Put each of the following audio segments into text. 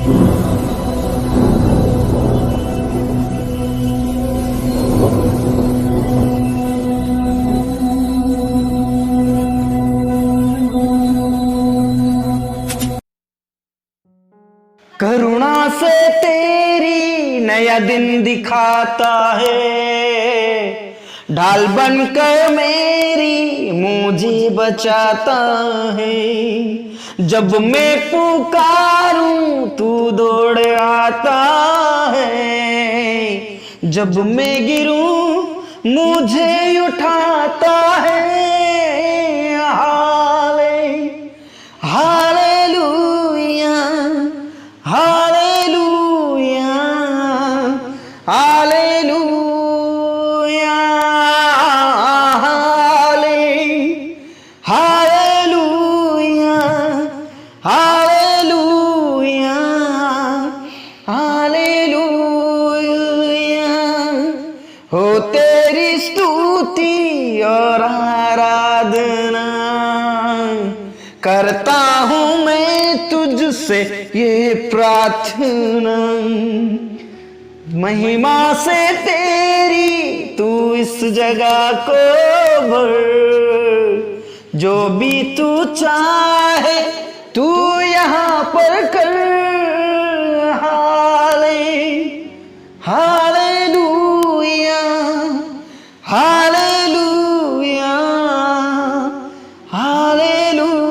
करुणा से तेरी नया दिन दिखाता है, ढाल बनकर मेरी मुझे बचाता है। जब मैं पुकारूं तू दौड़ आता है, जब मैं गिरूं मुझे उठाता है। हालेलुया हालेलुया हालेलुया हालेलुया हालेलुया हालेलुया। हो तेरी स्तुति और आराधना करता हूँ मैं तुझसे ये प्रार्थना। महिमा से तेरी तू इस जगह को भर, जो भी तू चाहे तू यहाँ पर कर। हालेलुया हालेलुया हालेलुया हालेलुया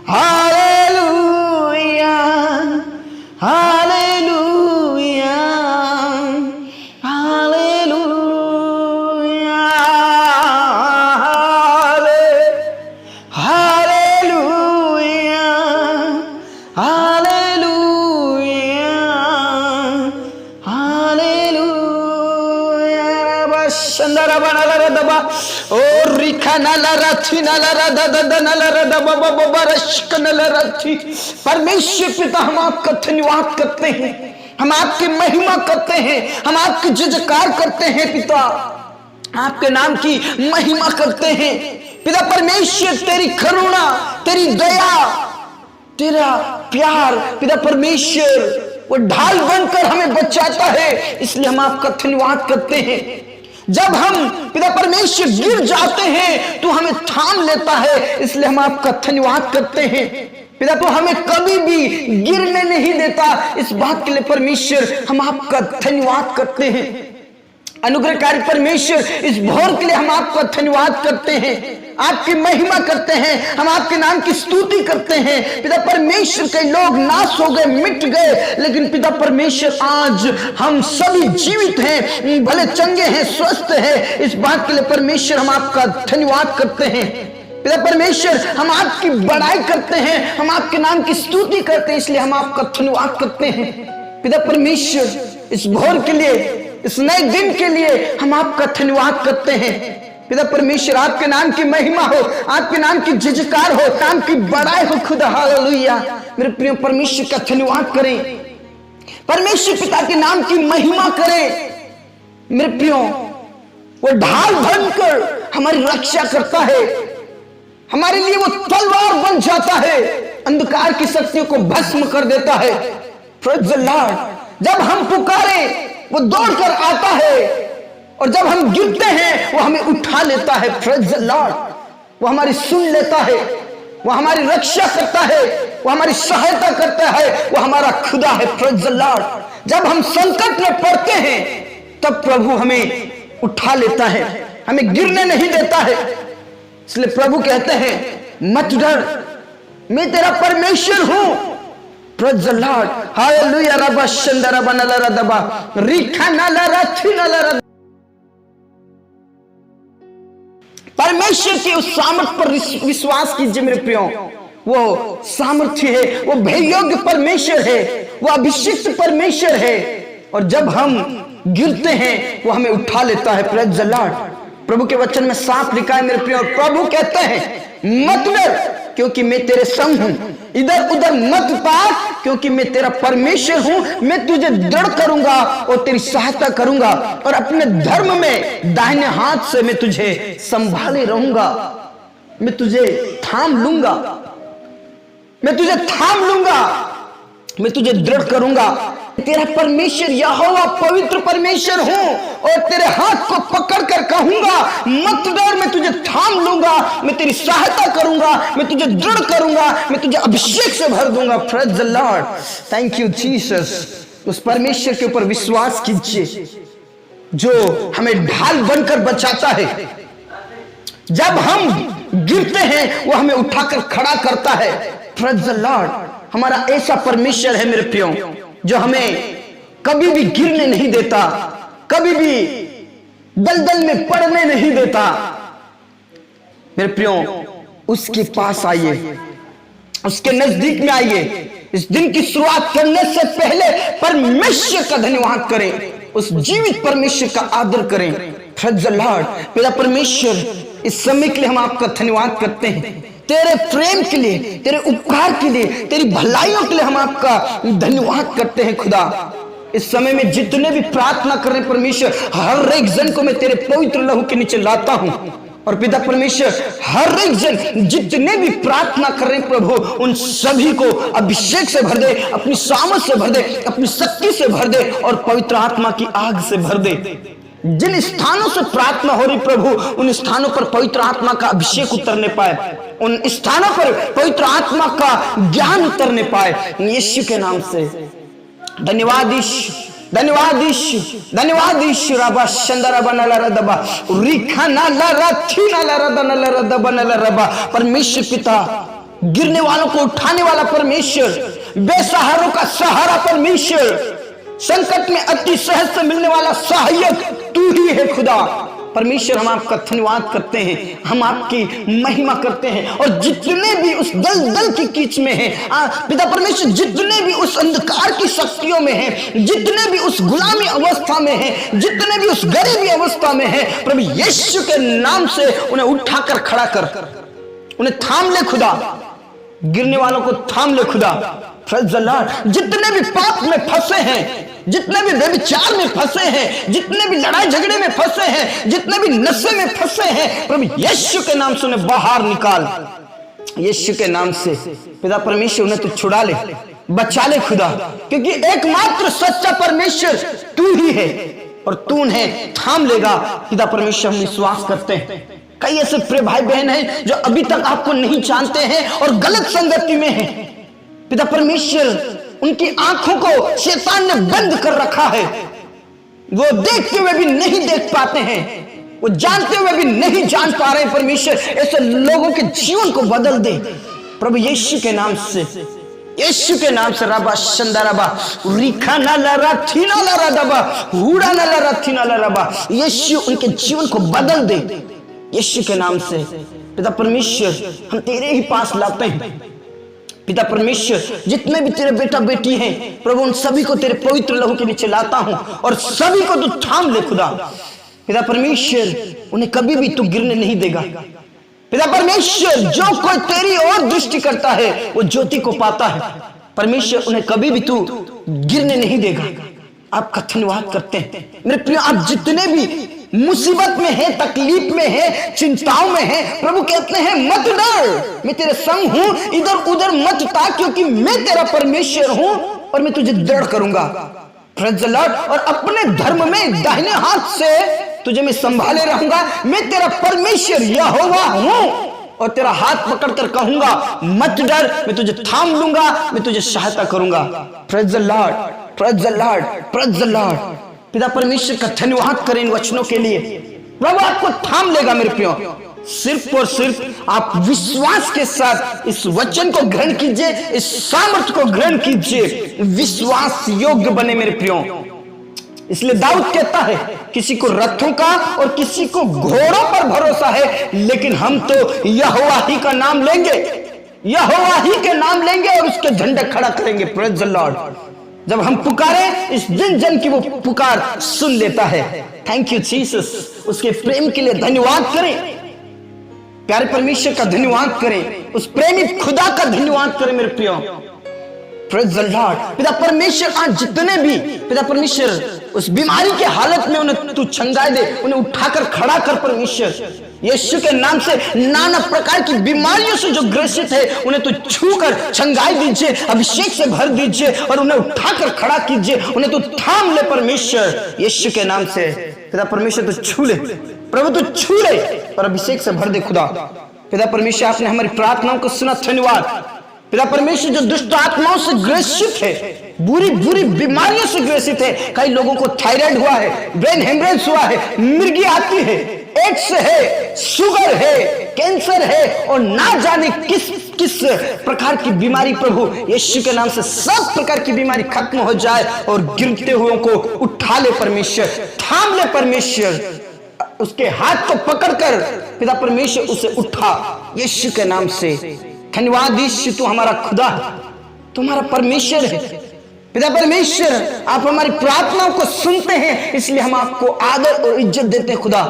हालेलुया हालेलुया हालेलुया हालेलुया हालेलुया। बशंदरा बनाला दबा ओ रिखा नाला रथी नाला रदा ददा नाला रदा बाबा बाबा रश्क नाला रथी। परमेश्वर पिता हम आपका धन्यवाद करते हैं, हम आपकी महिमा करते हैं, हम आपकी जयकार करते हैं। पिता आपके नाम की महिमा करते हैं। पिता परमेश्वर तेरी करुणा, तेरी दया, तेरा प्यार पिता परमेश्वर वो ढाल बनकर हमें बचाता है, इसलिए हम आपका धन्यवाद करते हैं। जब हम पिता परमेश्वर गिर जाते हैं तो हमें थाम लेता है, इसलिए हम आपका धन्यवाद करते हैं। पिता तो हमें कभी भी गिरने नहीं देता, इस बात के लिए परमेश्वर हम आपका धन्यवाद करते हैं। अनुग्रहकारी परमेश्वर इस भोर के लिए हम आपका धन्यवाद करते हैं, आपकी महिमा करते हैं, हम आपके नाम की स्तुति करते हैं। पिता परमेश्वर कई लोग नाश हो गए, मिट गए, लेकिन पिता परमेश्वर आज हम सभी जीवित हैं, भले चंगे हैं, स्वस्थ हैं। इस बात के लिए परमेश्वर हम आपका धन्यवाद करते हैं। पिता परमेश्वर हम आपकी बड़ाई करते हैं, हम आपके नाम की स्तुति करते हैं, इसलिए हम आपका धन्यवाद करते हैं। पिता परमेश्वर इस भोर के लिए, इस नए दिन के लिए हम आपका धन्यवाद करते हैं। पिता परमेश्वर आपके नाम की महिमा हो, आपके नाम की जयकार हो, नाम की बड़ाई हो खुदा। हालेलुया। मेरे प्रिय परमेश्वर का धन्यवाद करें, परमेश्वर पिता के नाम की महिमा करें। मेरे प्रियो वो ढाल बनकर हमारी रक्षा करता है, हमारे लिए वो तलवार बन जाता है, अंधकार की शक्तियों को भस्म कर देता है। Praise the Lord. जब हम पुकारे वो दौड़कर आता है, और जब हम गिरते हैं वो हमें उठा लेता है। Praise the Lord. वो हमारी सुन लेता है, वो हमारी रक्षा करता है, वो हमारी सहायता करता है, वो हमारा खुदा है। Praise the Lord. जब हम संकट में पड़ते हैं तब प्रभु हमें उठा लेता है, हमें गिरने नहीं देता है। इसलिए प्रभु कहते हैं मत डर, मैं तेरा परमेश्वर हूं। Praise the Lord. हालेलुया। रबा शंदरा बनला रदबा रिखा नाला रथी नाला रद। परमेश्वर के उस सामर्थ पर विश्वास कीजिए मेरे प्रियो। वो सामर्थ्य है, वो भययोग्य परमेश्वर है, वो अभिषिक्त परमेश्वर है, और जब हम गिरते हैं वो हमें उठा लेता है। Praise the Lord. प्रभु के वचन में साफ लिखा है मेरे प्रियो, प्रभु कहते हैं मत डर क्योंकि मैं तेरे संग हूं, इधर उधर मत भाग क्योंकि मैं तेरा परमेश्वर हूं। मैं तुझे दृढ़ करूंगा और तेरी सहायता करूंगा, और अपने धर्म में दाहिने हाथ से मैं तुझे संभाले रहूंगा, मैं तुझे थाम लूंगा, मैं तुझे थाम लूंगा, मैं तुझे दृढ़ करूंगा। तेरा परमेश्वर यहोवा पवित्र परमेश्वर हूं और तेरे हाथ को पकड़कर कहूंगा मत डर, मैं तुझे थाम लूंगा, मैं तेरी सहायता करूंगा, मैं तुझे दृढ़ करूंगा, मैं तुझे अभिषेक से भर दूंगा। Praise the Lord, thank you Jesus. उस परमेश्वर के ऊपर विश्वास कीजिए जो हमें ढाल बनकर बचाता है। जब हम गिरते हैं वो हमें उठाकर खड़ा करता है। प्रेज द लॉर्ड, हमारा ऐसा परमेश्वर है मेरे प्रियो जो हमें कभी भी गिरने नहीं देता, कभी भी दलदल में पड़ने नहीं देता। मेरे प्रियो, उसके पास आइए, उसके नजदीक में आइए। इस दिन की शुरुआत करने से पहले परमेश्वर का धन्यवाद करें, उस जीवित परमेश्वर का आदर करें। प्रेज द लॉर्ड, पिता परमेश्वर, इस समय के लिए हम आपका धन्यवाद करते हैं, तेरे प्रेम के लिए, तेरे उपकार के लिए, तेरी भलाइयों के लिए हम आपका धन्यवाद करते हैं। खुदा, इस समय में जितने भी प्रार्थना कर रहे हैं परमेश्वर, हर एक जन को मैं तेरे पवित्र लहू के नीचे लाता हूं। और पिता परमेश्वर, हर एक जन जितने भी प्रार्थना कर रहे हैं प्रभु, उन सभी को अभिषेक से भर दे, अपनी सामर्थ से भर दे, अपनी शक्ति से भर दे और पवित्र आत्मा की आग से भर दे। जिन स्थानों से प्रार्थना हो रही प्रभु, उन स्थानों पर पवित्र आत्मा का अभिषेक उतरने पाए, उन स्थानों पर पवित्र आत्मा का ज्ञान उतरने पाए, यीशु के नाम से। धन्यवाद ईश, धन्यवाद ईश, धन्यवाद ईश। रबा शंदरा बनला रदबा रिखा नाला रथी नाला रदन रदबा नला रबा। परमेश्वर पिता, गिरने वालों को उठाने वाला परमेश्वर, बेसहारों का सहारा परमेश्वर, संकट में अति सहज से मिलने वाला सहायक तू ही है खुदा। परमेश्वर, हम आपका धन्यवाद करते हैं, हम आपकी महिमा करते हैं। और जितने भी उस दलदल की कीच में हैं पिता परमेश्वर, जितने भी उस अंधकार की शक्तियों में हैं, जितने भी उस गुलामी अवस्था में हैं, जितने भी उस गरीबी अवस्था में हैं, प्रभु यीशु के नाम से उन्हें उठाकर खड़ा कर, उन्हें थाम ले खुदा, गिरने वालों को थाम ले खुदा। प्रेज़ द लॉर्ड, जितने भी पाप में फंसे हैं, जितने भी व्यभिचार में फंसे हैं, जितने भी लड़ाई झगड़े में फंसे हैं, जितने भी नशे में फंसे हैं, प्रभु यीशु के नाम से उन्हें बाहर निकाल, यीशु के नाम से। पिता परमेश्वर, उन्हें तू छुड़ा ले, बचा ले खुदा, क्योंकि एकमात्र सच्चा परमेश्वर तू ही है और तू उन्हें थाम लेगा। पिता परमेश्वर, हम विश्वास करते हैं। कई ऐसे प्रिय भाई बहन हैं जो अभी तक आपको नहीं जानते हैं और गलत संगति में हैं। पिता परमेश्वर, उनकी आंखों को शैतान ने बंद कर रखा है, वो देखते हुए भी नहीं देख पाते हैं, वो जानते हुए भी नहीं जान पा रहे हैं। परमेश्वर, ऐसे लोगों के जीवन को बदल दे प्रभु यीशु के नाम से, यीशु के नाम से। रबा शंदरबा रिखा नाला रथी नाला रदबा हुड़ा नाला रथी नाला रबा। यीशु उनके जीवन को बदल दे यीशु के नाम से। पिता परमेश्वर, हम तेरे ही पास लाते हैं। पिता परमेश्वर, जितने भी तेरे बेटा बेटी हैं प्रभु, उन सभी को तेरे पवित्र लहू के नीचे लाता हूं और सभी को तू थाम ले खुदा। पिता परमेश्वर, उन्हें कभी भी तू गिरने नहीं देगा। पिता परमेश्वर, जो कोई तेरी ओर दृष्टि करता है वो ज्योति को पाता है। परमेश्वर, उन्हें कभी भी तू गिरने नहीं देगा। आपका धन्यवाद करते हैं मेरे प्रिय। आप जितने भी मुसीबत में है, तकलीफ में है, चिंताओं में है, प्रभु कहते हैं मत डर, मैं तेरे संग हूं, इधर उधर मत ताक, क्योंकि मैं तेरा परमेश्वर हूं और मैं तुझे दृढ़ करूंगा। प्रेज़ द लॉर्ड, और अपने धर्म में दाहिने हाथ से तुझे मैं संभाले रहूंगा। मैं तेरा परमेश्वर यहोवा हूं और तेरा हाथ पकड़कर कहूंगा मत डर, मैं तुझे थाम लूंगा, मैं तुझे सहायता करूंगा। Praise the Lord, praise the Lord, praise the Lord. पिता परमेश्वर का धन्यवाद करें इन वचनों के लिए। प्रभु आपको थाम लेगा मेरे प्रियो। सिर्फ और सिर्फ आप विश्वास के साथ इस वचन को ग्रहण कीजिए, इस सामर्थ्य को ग्रहण कीजिए, विश्वास योग्य बने मेरे प्रियो। इसलिए दाऊद कहता है, किसी को रथों का और किसी को घोड़ों पर भरोसा है, लेकिन हम तो यहोवा ही का नाम लेंगे, यहोवा ही के नाम लेंगे और उसके झंडे खड़ा करेंगे। Praise the Lord. जब हम पुकारे, इस दिन जन की वो पुकार सुन लेता है। Thank you Jesus. उसके प्रेम के लिए धन्यवाद करें, प्यारे परमेश्वर का धन्यवाद करें, उस प्रेमी खुदा का धन्यवाद करें मेरे प्रियो। Praise the Lord. पिता परमेश्वर, आज जितने भी पिता परमेश्वर उस बीमारी के हालत में उन्हें तू छंगाए दे, उन्हें उठाकर खड़ा कर परमेश्वर। यीशु के नाम से नाना प्रकार की बीमारियों से जो ग्रसित है उन्हें तो छूकर चंगाई दीजिए, अभिषेक से भर दीजिए और उन्हें उठाकर खड़ा कीजिए, उन्हें तो थाम ले परमेश्वर यीशु के नाम से। पिता परमेश्वर तो छू ले प्रभु, तो छू ले और अभिषेक से भर दे खुदा। पिता परमेश्वर आपने हमारी प्रार्थनाओं को सुना, धन्यवाद। पिता परमेश्वर जो दुष्ट आत्माओं से ग्रसित है, बुरी बुरी बीमारियों से ग्रसित है, कई लोगों को थायराइड हुआ है, ब्रेन हेमरेज हुआ है, मिर्गी आती है, एड्स है, शुगर है, कैंसर है और ना जाने किस किस प्रकार की बीमारी प्रभु यीशु के नाम से सब प्रकार की बीमारी खत्म हो जाए और गिरते हुए को उठा ले परमेश्वर, थाम ले परमेश्वर, उसके हाथ को पकड़कर पिता परमेश्वर उसे उठा यीशु के नाम से। धन्यवाद यीशु, तू हमारा खुदा, तुम्हारा परमेश्वर है। पिता परमेश्वर आप हमारी प्रार्थनाओं को सुनते हैं, इसलिए हम आपको आदर और इज्जत देते हैं खुदा।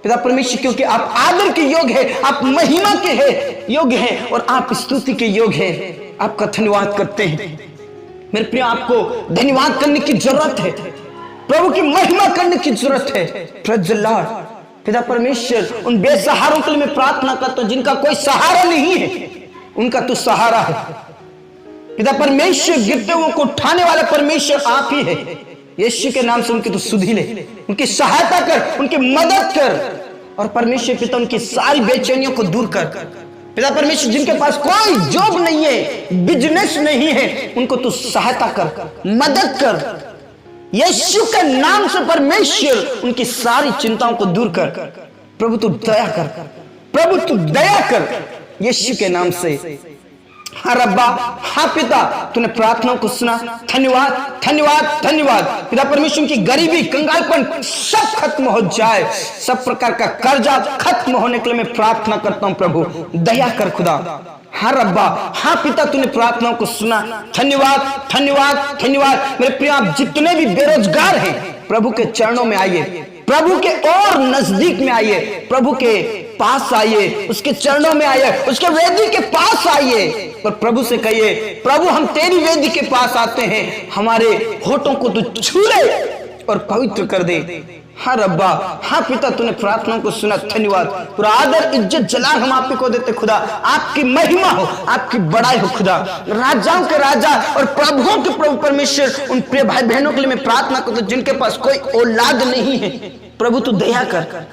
पिता परमेश्वर क्योंकि आप आदर के योग्य है, आप महिमा के है योग्य हैं और आप स्तुति के योग्य हैं। आपका धन्यवाद करते हैं मेरे प्रिय, आपको धन्यवाद करने की जरूरत है, प्रभु की महिमा करने की जरूरत है। Praise the Lord. पिता परमेश्वर उन बेसहारों के लिए मैं प्रार्थना करता हूं जिनका कोई सहारा नहीं है, उनका तो सहारा है। पिता परमेश्वर गिरते हुए को उठाने वाला परमेश्वर आप ही है। यीशु के नाम से उनकी तो सुधि ले, उनकी सहायता कर, उनकी मदद कर और परमेश्वर पिता उनकी सारी बेचैनियों को दूर कर। पिता परमेश्वर जिनके पास कोई जॉब नहीं है, बिजनेस नहीं है, उनको तू सहायता कर, मदद कर। यीशु के नाम से परमेश्वर उनकी सारी चिंताओं को दूर कर। प्रभु तू दया कर, प्रभु तू दया कर यीशु के नाम से। हाँ रब्बा, हाँ पिता, तूने प्रार्थनाओं को सुना, धन्यवाद धन्यवाद धन्यवाद। पिता परमेश्वर की गरीबी, कंगालपन सब खत्म हो जाए, सब प्रकार का कर्जा खत्म होने के लिए मैं प्रार्थना करता हूं। प्रभु दया कर खुदा। हाँ रब्बा, हाँ पिता, तूने प्रार्थनाओं को सुना, धन्यवाद धन्यवाद धन्यवाद। मेरे प्रिय, आप जितने भी बेरोजगार हैं प्रभु के चरणों में आइए, प्रभु के और नजदीक में आइए, प्रभु के पास आइए, उसके चरणों में आइए, उसके वेदी के पास आइए और प्रभु से कहिए, प्रभु हम तेरी वेदी के पास आते हैं, हमारे होठों को तू छू ले और पवित्र कर दे। हाँ रब्बा, हाँ पिता, तूने प्रार्थनाओं को सुना, धन्यवाद। पूरा आदर इज्जत जलाल हम आप ही को देते खुदा। आपकी महिमा हो, आपकी बड़ाई हो खुदा। राजाओं के राजा और प्रभुओं के प्रभु परमेश्वर, उन प्रिय भाई बहनों के लिए मैं प्रार्थना करता हूं जिनके पास कोई औलाद नहीं है। प्रभु तू दया कर,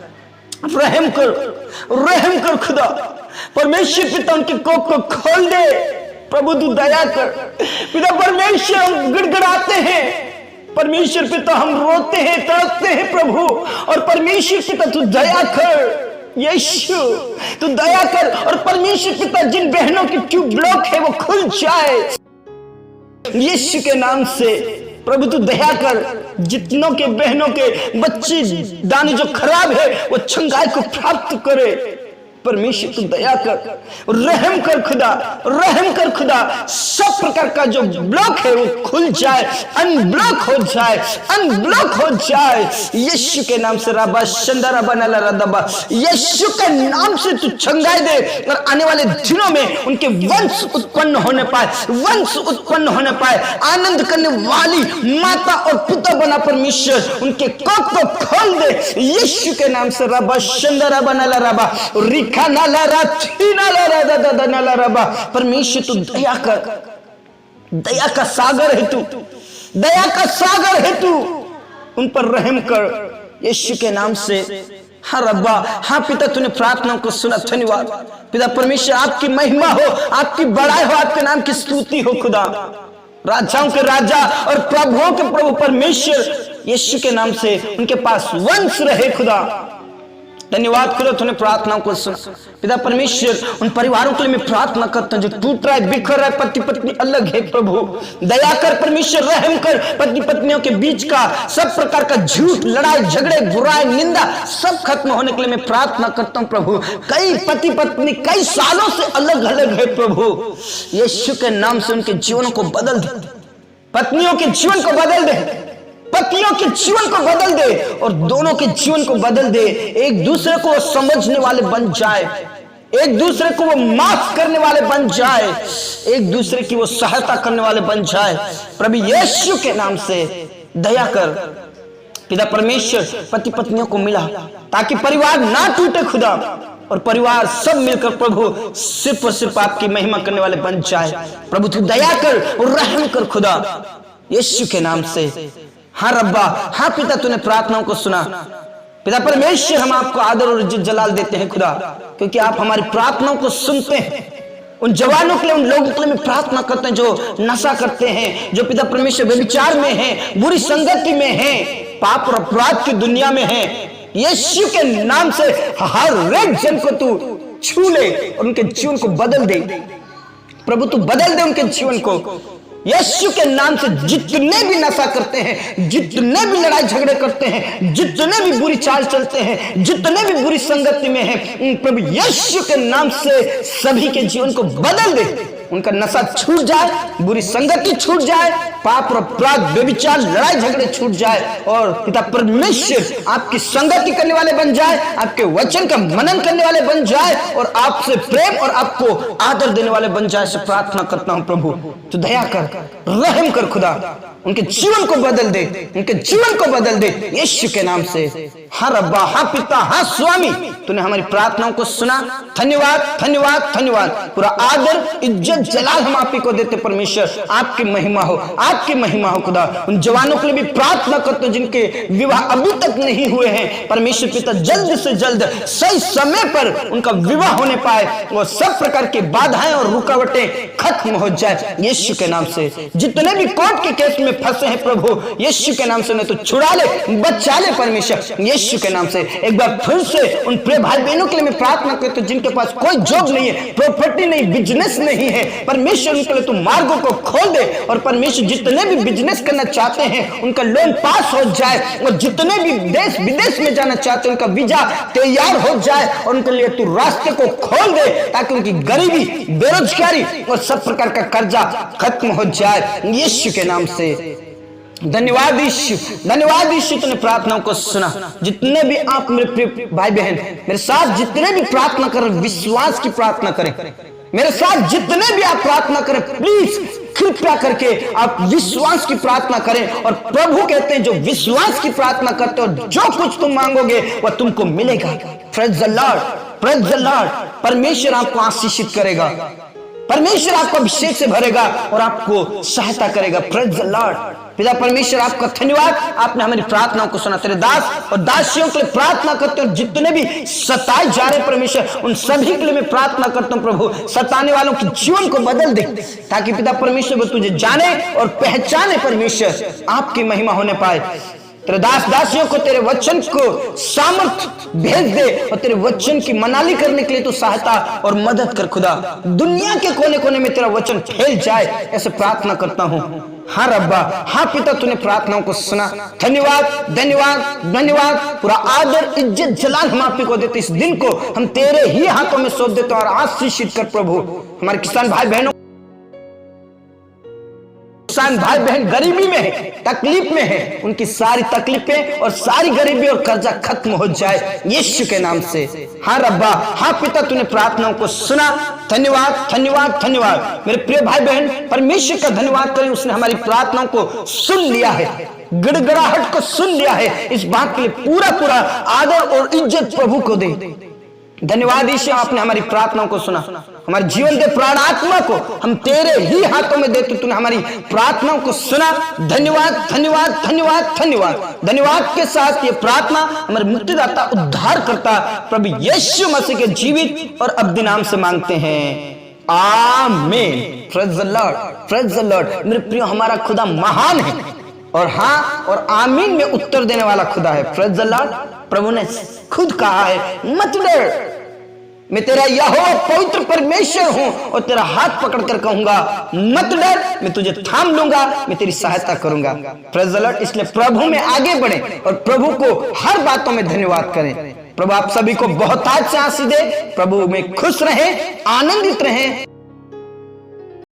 रहम कर, रहम कर खुदा। परमेश्वर पिता उनके कोख को खोल दे, प्रभु तू दया कर। पिता परमेश्वर हम गिड़गिड़ाते हैं, परमेश्वर पिता हम रोते हैं, तड़पते हैं प्रभु, और परमेश्वर पिता तू दया कर, यीशु तू दया कर। और परमेश्वर पिता जिन बहनों की ट्यूब ब्लॉक है वो खुल जाए यीशु के नाम से। प्रभु तू दया कर, जितनों के बहनों के बच्चे दाने जो खराब है वो चंगाई को प्राप्त करे। परमेश्वर तू दया कर, रहम कर खुदा, रहम कर खुदा। सब प्रकार का जो ब्लॉक है वो खुल जाए, अनब्लॉक हो जाए, अनब्लॉक हो जाए यीशु के नाम से। रबा शंदरा बनला रदबा, यीशु के नाम से तू चंगाई दे और आने वाले दिनों में उनके वंश उत्पन्न होने पाए, वंश उत्पन्न होने पाए। आनंद करने वाली माता और पिता बना परमेश्वर, उनके कोख को खोल दे यीशु के नाम से। रबा शंदरा बनला रबा परमेश्वर तू दया कर, दया का सागर है तू, दया का सागर है तू, उन पर रहम कर यीशु के नाम से। हाँ रब्बा, हाँ पिता, तूने प्रार्थनाओं को सुना, धन्यवाद। पिता परमेश्वर आपकी महिमा हो, आपकी बड़ाई हो, आपके नाम की स्तुति हो खुदा। राजाओं के राजा और प्रभुओं के प्रभु परमेश्वर यीशु के नाम से उनके पास वंश रहे खुदा। धन्यवाद खुदा, तूने प्रार्थनाओं को सुना। पिता परमेश्वर उन परिवारों के लिए मैं प्रार्थना करता हूं जो टूट रहा है, बिखर रहा है, पति पत्नी अलग है। प्रभु दया कर परमेश्वर, रहम कर। पति पत्नियों के बीच का सब प्रकार का झूठ, लड़ाई झगड़े, बुराई, निंदा सब खत्म होने के लिए मैं प्रार्थना करता हूं प्रभु। कई पति पत्नी कई सालों से अलग अलग है प्रभु, यीशु के नाम से उनके जीवनों को बदल दे, पत्नियों के जीवन को बदल दे, पतियों के जीवन को बदल दे और दोनों के जीवन को बदल दे। एक दूसरे को समझने वाले बन जाए, एक दूसरे को वो माफ करने वाले बन जाए, एक दूसरे की वो सहायता करने वाले बन जाए। प्रभु यीशु के नाम से दया कर, पिता परमेश्वर पति पत्नियों को मिला ताकि परिवार ना टूटे खुदा, और परिवार सब मिलकर प्रभु सिर्फ और सिर्फ आपकी महिमा करने वाले बन जाए। प्रभु तू दया कर और रहम कर खुदा, यीशु के नाम से। हाँ रब्बा, हाँ पिता, तूने प्रार्थनाओं को सुना। पिता परमेश्वर, हम आपको आदर और इज्जत जलाल देते हैं खुदा, क्योंकि आप हमारी प्रार्थनाओं को सुनते हैं। उन जवानों के लिए, उन लोगों के लिए मैं प्रार्थना करते हैं जो नशा करते हैं, जो पिता परमेश्वर व्यभिचार में हैं, बुरी संगति में हैं, पाप और अपराध की दुनिया में हैं। यीशु के नाम से हर एक जन को तू छू ले और उनके जीवन को बदल दे। प्रभु तू बदल दे उनके जीवन को यीशु के नाम से। जितने भी नशा करते हैं, जितने भी लड़ाई झगड़े करते हैं, जितने भी बुरी चाल चलते हैं, जितने भी बुरी संगति में हैं, प्रभु यीशु के नाम से सभी के जीवन को बदल दे। उनका नशा छूट जाए, बुरी संगति छूट जाए, पाप और अपराध व्यभिचार लड़ाई झगड़े छूट जाए, और पिता परमेश्वर आपकी संगति करने वाले बन जाए, आपके वचन का मनन करने वाले बन जाए, और आपसे प्रेम और आपको आदर देने वाले बन जाए। से प्रार्थना करता हूं प्रभु, तो दया कर, रहम कर खुदा, उनके जीवन को बदल दे, उनके जीवन को बदल दे यीशु के नाम से। हाँ रब्बा, हाँ पिता, हाँ स्वामी, तूने हमारी प्रार्थनाओं को सुना। धन्यवाद, धन्यवाद, धन्यवाद। पूरा आदर, इज्जत, जलाल हम आप ही को देते परमेश्वर। आपकी महिमा हो, आपकी महिमा हो खुदा। उन जवानों के लिए भी प्रार्थना करते हो जिनके विवाह अभी तक नहीं हुए हैं, परमेश्वर पिता जल्द से जल्द सही समय पर उनका विवाह होने पाए, और सब प्रकार की बाधाएं और रुकावटें खत्म हो जाए यीशु के नाम से। जितने भी कोर्ट के केस में फंसे हैं प्रभु, यीशु के नाम से उन्हें तो छुड़ा ले, बचा ले परमेश्वर, यीशु के नाम से। एक बार फिर से उन प्रिय भाई बहनों के लिए मैं प्रार्थना करता हूं जिनके पास कोई जॉब नहीं है, प्रॉपर्टी नहीं, बिजनेस नहीं है, परमेश्वर उनके लिए तू मार्गों को खोल दे, और परमेश्वर जितने भी बिजनेस करना चाहते हैं उनका लोन पास हो जाए, और जितने भी देश विदेश में जाना चाहते हैं उनका वीजा तैयार हो जाए, और उनके लिए तू रास्ते को खोल दे, ताकि उनकी गरीबी, बेरोजगारी और सब प्रकार का कर्जा खत्म हो जाए यीशु के नाम से। धन्यवाद यीशु, धन्यवाद यीशु, तूने प्रार्थनाओं को सुना। जितने भी आप मेरे प्रिय भाई बहन मेरे साथ जितने भी प्रार्थना करें, विश्वास की प्रार्थना करें, मेरे साथ जितने भी आप प्रार्थना करें, प्लीज कृपया करके आप विश्वास की प्रार्थना करें। और प्रभु कहते हैं जो विश्वास की प्रार्थना करते हो, जो कुछ तुम मांगोगे वह तुमको मिलेगा। Praise the Lord, praise the Lord. परमेश्वर आपको आशीषित करेगा, परमेश्वर आपको अभिषेक से भरेगा और आपको सहायता करेगा। Praise the Lord. पिता परमेश्वर आपका धन्यवाद, आपने हमारी प्रार्थनाओं को सुना। तेरे दास और दासियों के लिए प्रार्थना करते हो, जितने भी सताए जा रहे परमेश्वर, उन सभी के लिए मैं प्रार्थना करता हूं प्रभु, सताने वालों के जीवन को बदल दे, ताकि पिता परमेश्वर वो तुझे जाने और पहचाने परमेश्वर, आपकी महिमा होने पाए। तेरे दास दासियों को तेरे वचन को सामर्थ भेज दे, और तेरे वचन की मनाली करने के लिए तू सहायता और मदद कर खुदा। दुनिया के कोने कोने में तेरा वचन फैल जाए, ऐसे प्रार्थना करता हूं। हाँ रब्बा, हाँ पिता, तूने प्रार्थनाओं को सुना। धन्यवाद, धन्यवाद, धन्यवाद। पूरा आदर, इज्जत, जलाल हम आप ही को देते। इस दिन को हम तेरे ही हाथों में सौंप देते और आशीषित कर प्रभु। हमारे किसान भाई बहनों, किसान भाई बहन गरीबी में है, तकलीफ में है, उनकी सारी तकलीफें और सारी गरीबी और कर्जा खत्म हो जाए यीशु के नाम से। हाँ रब्बा, हाँ पिता, तूने प्रार्थनाओं को सुना। धन्यवाद, धन्यवाद, धन्यवाद। मेरे प्रिय भाई बहन, परमेश्वर का धन्यवाद करें, उसने हमारी प्रार्थनाओं को सुन लिया है, गिड़गिड़ाहट को सुन लिया है। इस बात के लिए पूरा पूरा आदर और इज्जत प्रभु को दे। धन्यवाद यीशु, आपने हमारी प्रार्थनाओं को सुना। हमारे जीवन के प्राण आत्मा को हम तेरे ही हाथों में देते, तूने हमारी प्रार्थनाओं को सुना। धन्यवाद, धन्यवाद, धन्यवाद, धन्यवाद। धन्यवाद के साथ ये प्रार्थना हमारे मुक्तिदाता, उद्धार करता प्रभु यीशु मसीह के जीवित और अब्दी नाम से मांगते हैं, आमीन। Praise the Lord, praise the Lord. मेरे प्रियो, हमारा खुदा महान है, और हाँ और आमीन में उत्तर देने वाला खुदा है। Praise the Lord. प्रभु ने खुद कहा है, मत डर, मैं तेरा यहोवा पवित्र परमेश्वर हूं, और तेरा हाथ पकड़कर कहूंगा मत डर, मैं तुझे थाम लूंगा, मैं तेरी सहायता करूंगा। Praise the Lord. इसलिए प्रभु में आगे बढ़े और प्रभु को हर बातों में धन्यवाद करें। प्रभु आप सभी को बहुत आज से आशीष दे। प्रभु में खुश रहें, आनंदित रहें।